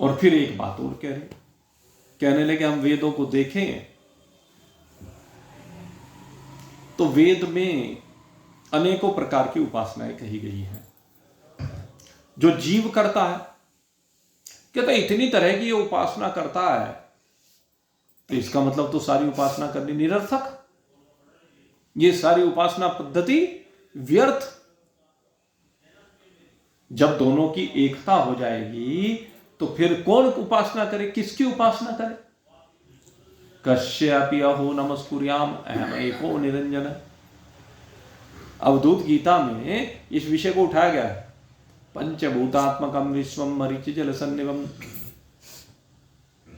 और फिर एक बात और कहने लगे हम वेदों को देखें तो वेद में अनेकों प्रकार की उपासनाएं कही गई हैं जो जीव करता है। कहता इतनी तरह की ये उपासना करता है तो इसका मतलब तो सारी उपासना करनी निरर्थक, ये सारी उपासना पद्धति व्यर्थ। जब दोनों की एकता हो जाएगी तो फिर कौन उपासना करे, किसकी उपासना करे। कश्यापि अहो नमस्कुर्याम अहम एको निरंजन। अवधूत गीता में इस विषय को उठाया गया है। पंचभूतात्मकम विश्वम मरीचि जल सन्निवम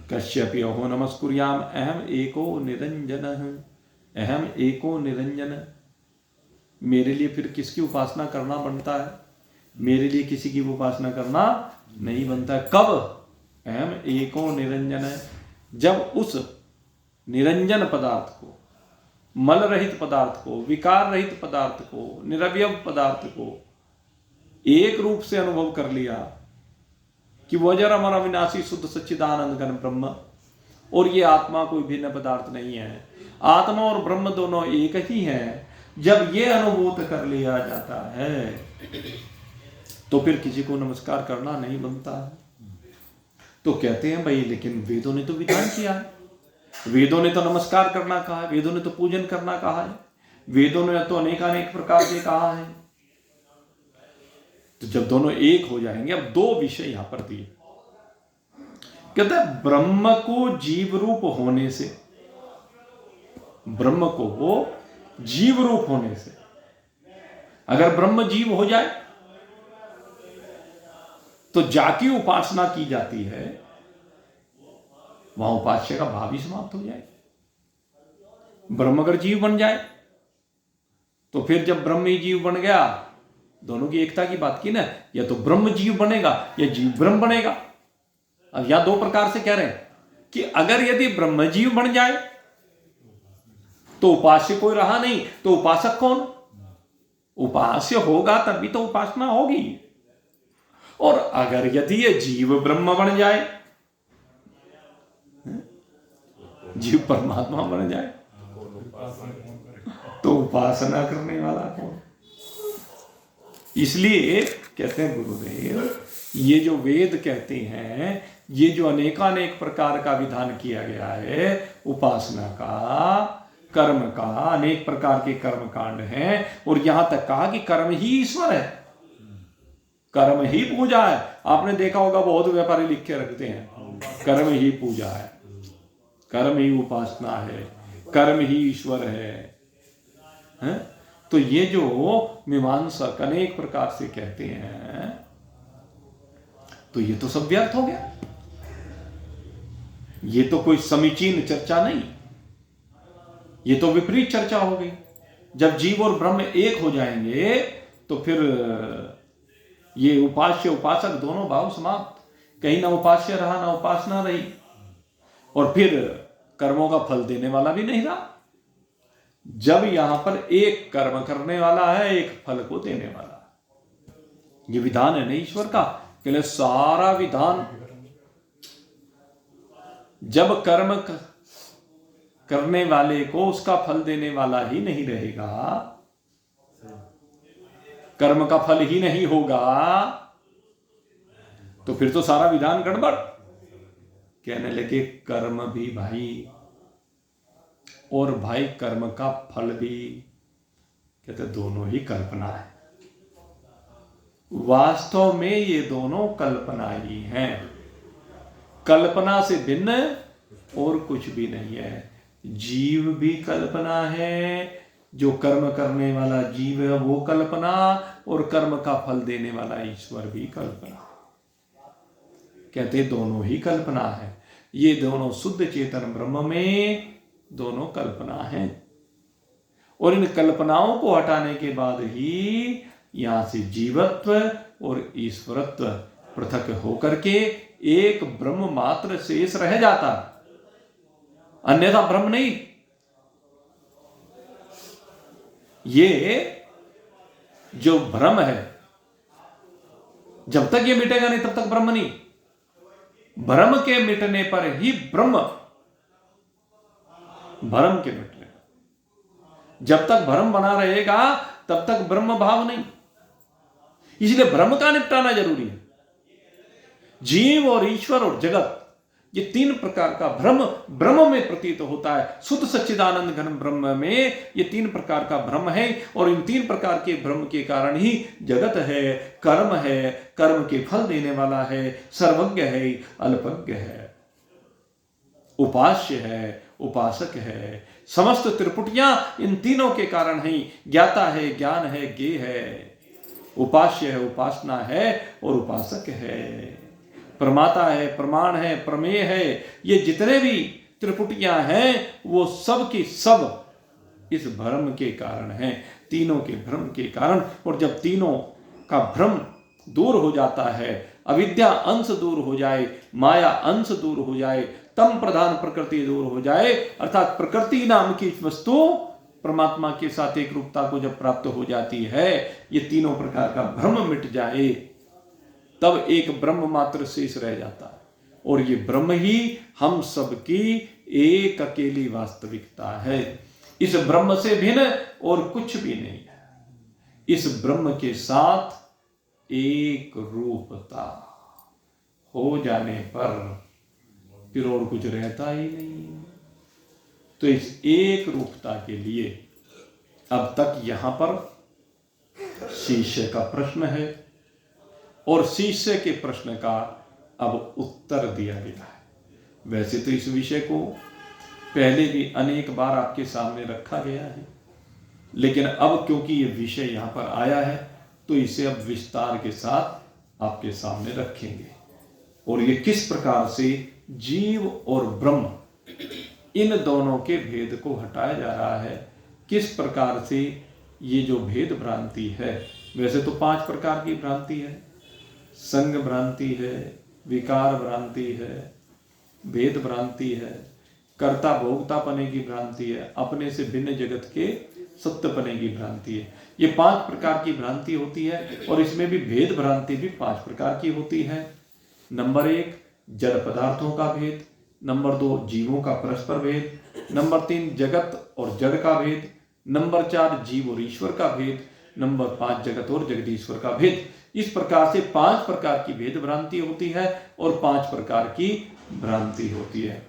कश्यपि अहो नमस्कुर्याम अहम एको निरंजन। अहम एको निरंजन। मेरे लिए फिर किसकी उपासना करना बनता है, मेरे लिए किसी की उपासना करना नहीं बनता। कब? अहम एको निरंजन है, जब उस निरंजन पदार्थ को, मल रहित पदार्थ को, विकार रहित पदार्थ को, निरवयव पदार्थ को एक रूप से अनुभव कर लिया कि वो अजर अमर अविनाशी शुद्ध सच्चिदानंद घन ब्रह्म, और ये आत्मा कोई भिन्न पदार्थ नहीं है, आत्मा और ब्रह्म दोनों एक ही हैं। जब ये अनुभूत कर लिया जाता है तो फिर किसी को नमस्कार करना नहीं बनता है। तो कहते हैं भाई लेकिन वेदों ने तो विधान किया है, वेदों ने तो नमस्कार करना कहा है, वेदों ने तो पूजन करना कहा है, वेदों ने तो अनेकानेक प्रकार से कहा है। तो जब दोनों एक हो जाएंगे, अब दो विषय यहां पर दिए। कहते हैं ब्रह्म को जीव रूप होने से, ब्रह्म को जीव रूप होने से, अगर ब्रह्म जीव हो जाए तो जाकी उपासना की जाती है वहां उपास्य का भाव ही समाप्त हो जाए। ब्रह्म अगर जीव बन जाए तो फिर जब ब्रह्म ही जीव बन गया, दोनों की एकता की बात की ना, या तो ब्रह्म जीव बनेगा या जीव ब्रह्म बनेगा। अब यहां दो प्रकार से कह रहे हैं कि अगर यदि ब्रह्म जीव बन जाए तो उपास्य कोई रहा नहीं, तो उपासक कौन? उपास्य होगा तभी तो उपासना होगी। और अगर यदि ये जीव ब्रह्म बन जाए, जीव परमात्मा बन जाए, तो उपासना करने वाला कौन? इसलिए कहते हैं गुरुदेव, ये जो वेद कहते हैं, ये जो अनेकानेक प्रकार का विधान किया गया है उपासना का, कर्म का, अनेक प्रकार के कर्म कांड हैं, और यहां तक कहा कि कर्म ही ईश्वर है, कर्म ही पूजा है। आपने देखा होगा बहुत व्यापारी लिख के रखते हैं कर्म ही पूजा है, कर्म ही उपासना है, कर्म ही ईश्वर है? तो ये जो मीमांसक अनेक प्रकार से कहते हैं, तो ये तो सब व्यर्थ हो गया, ये तो कोई समीचीन चर्चा नहीं, ये तो विपरीत चर्चा हो गई। जब जीव और ब्रह्म एक हो जाएंगे तो फिर ये उपास्य उपासक दोनों भाव समाप्त, कहीं ना उपास्य रहा ना उपासना रही, और फिर कर्मों का फल देने वाला भी नहीं रहा। जब यहां पर एक कर्म करने वाला है, एक फल को देने वाला है। ये विधान है ना ईश्वर का, कि सारा विधान जब कर्म करने वाले को उसका फल देने वाला ही नहीं रहेगा, कर्म का फल ही नहीं होगा, तो फिर तो सारा विधान गड़बड़। कहने लगे कर्म भी भाई, और भाई कर्म का फल भी, कहते दोनों ही कल्पना है। वास्तव में ये दोनों कल्पना ही हैं, कल्पना से भिन्न और कुछ भी नहीं है। जीव भी कल्पना है, जो कर्म करने वाला जीव है वो कल्पना, और कर्म का फल देने वाला ईश्वर भी कल्पना। कहते दोनों ही कल्पना है, ये दोनों शुद्ध चेतन ब्रह्म में दोनों कल्पना हैं, और इन कल्पनाओं को हटाने के बाद ही यहां से जीवत्व और ईश्वरत्व पृथक होकर के एक ब्रह्म मात्र शेष रह जाता, अन्यथा ब्रह्म नहीं। ये जो भ्रम है, जब तक ये मिटेगा नहीं तब तक ब्रह्म नहीं। भ्रम के मिटने पर ही भ्रम के मिटने, जब तक भ्रम बना रहेगा तब तक ब्रह्म भाव नहीं। इसलिए भ्रम का निपटाना जरूरी है। जीव और ईश्वर और जगत, ये तीन प्रकार का भ्रम ब्रह्म में प्रतीत होता है। शुद्ध सच्चिदानंद घन ब्रह्म में ये तीन प्रकार का भ्रम है, और इन तीन प्रकार के भ्रम के कारण ही जगत है, कर्म के फल देने वाला है, सर्वज्ञ है, अल्पज्ञ है, उपास्य है, उपासक है। समस्त त्रिपुटियां इन तीनों के कारण ही, ज्ञाता है, ज्ञान है, ज्ञेय है, उपास्य है, उपासना है, और उपासक है। प्रमाता है, प्रमाण है, प्रमेय है। ये जितने भी त्रिपुटियां हैं वो सब की सब इस भ्रम के कारण हैं, तीनों के भ्रम के कारण। और जब तीनों का भ्रम दूर हो जाता है, अविद्या अंश दूर हो जाए, माया अंश दूर हो जाए, तम प्रधान प्रकृति दूर हो जाए, अर्थात प्रकृति नाम की वस्तु परमात्मा के साथ एक रूपता को जब प्राप्त हो जाती है, ये तीनों प्रकार का भ्रम मिट जाए, तब एक ब्रह्म मात्र शेष रह जाता है। और ये ब्रह्म ही हम सबकी एक अकेली वास्तविकता है। इस ब्रह्म से भिन्न और कुछ भी नहीं है। इस ब्रह्म के साथ एक रूपता हो जाने पर फिर और कुछ रहता ही नहीं। तो इस एक रूपता के लिए अब तक यहां पर शिष्य का प्रश्न है, और शिष्य के प्रश्न का अब उत्तर दिया गया है। वैसे तो इस विषय को पहले भी अनेक बार आपके सामने रखा गया है, लेकिन अब क्योंकि ये विषय यहां पर आया है तो इसे अब विस्तार के साथ आपके सामने रखेंगे। और ये किस प्रकार से जीव और ब्रह्म इन दोनों के भेद को हटाया जा रहा है, किस प्रकार से ये जो भेद भ्रांति है, वैसे तो 5 प्रकार की भ्रांति है। संग भ्रांति है, विकार भ्रांति है, भेद भ्रांति है, कर्ता भोक्तापने की भ्रांति है, अपने से भिन्न जगत के सत्यपने की भ्रांति है। ये 5 प्रकार की भ्रांति होती है, और इसमें भी भेद भ्रांति भी 5 प्रकार की होती है। नंबर 1 जड़ पदार्थों का भेद, नंबर 2 जीवों का परस्पर भेद, नंबर 3 जगत और जड़ का भेद, नंबर 4 जीव और ईश्वर का भेद, नंबर 5 जगत और जगदीश्वर का भेद। इस प्रकार से 5 प्रकार की भेद भ्रांति होती है और 5 प्रकार की भ्रांति होती है।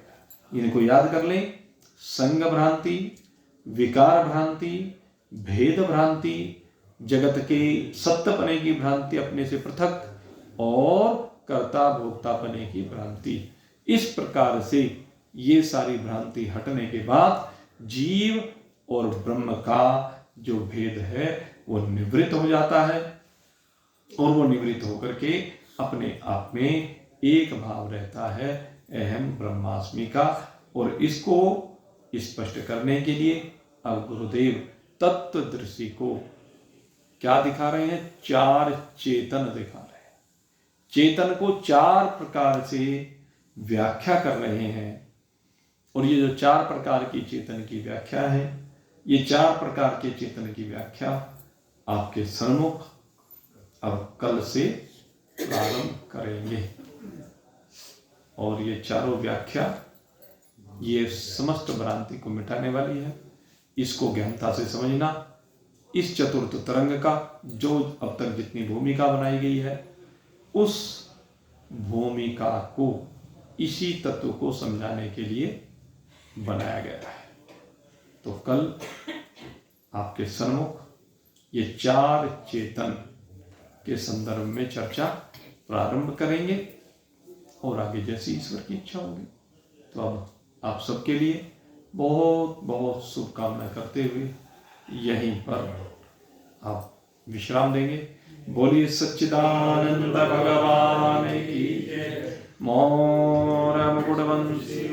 इनको याद कर लें। संग भ्रांति, विकार भ्रांति, भेद भ्रांति, जगत के सत्यपने की भ्रांति अपने से पृथक, और कर्ता भोक्तापने की भ्रांति। इस प्रकार से ये सारी भ्रांति हटने के बाद जीव और ब्रह्म का जो भेद है वो निवृत्त हो जाता है, और वो निवृत्त होकर के अपने आप में एक भाव रहता है, अहम ब्रह्मास्मि का। और इसको स्पष्ट करने के लिए अब गुरुदेव तत्वदर्शी को क्या दिखा रहे हैं? 4 चेतन दिखा रहे हैं। चेतन को 4 प्रकार से व्याख्या कर रहे हैं, और ये जो 4 प्रकार की चेतन की व्याख्या है, ये 4 प्रकार के चेतन की व्याख्या आपके सन्मुख अब कल से प्रारंभ करेंगे। और ये चारों व्याख्या ये समस्त भ्रांति को मिटाने वाली है। इसको गहनता से समझना। इस चतुर्थ तरंग का जो अब तक जितनी भूमिका बनाई गई है, उस भूमिका को इसी तत्व को समझाने के लिए बनाया गया है। तो कल आपके सन्मुख ये 4 चेतन के संदर्भ में चर्चा प्रारंभ करेंगे, और आगे जैसी ईश्वर की इच्छा होगी। तो अब आप सबके लिए बहुत बहुत शुभकामना करते हुए यहीं पर आप विश्राम देंगे। बोलिए सच्चिदानंद भगवान की जय। मोर मुकुटवंशी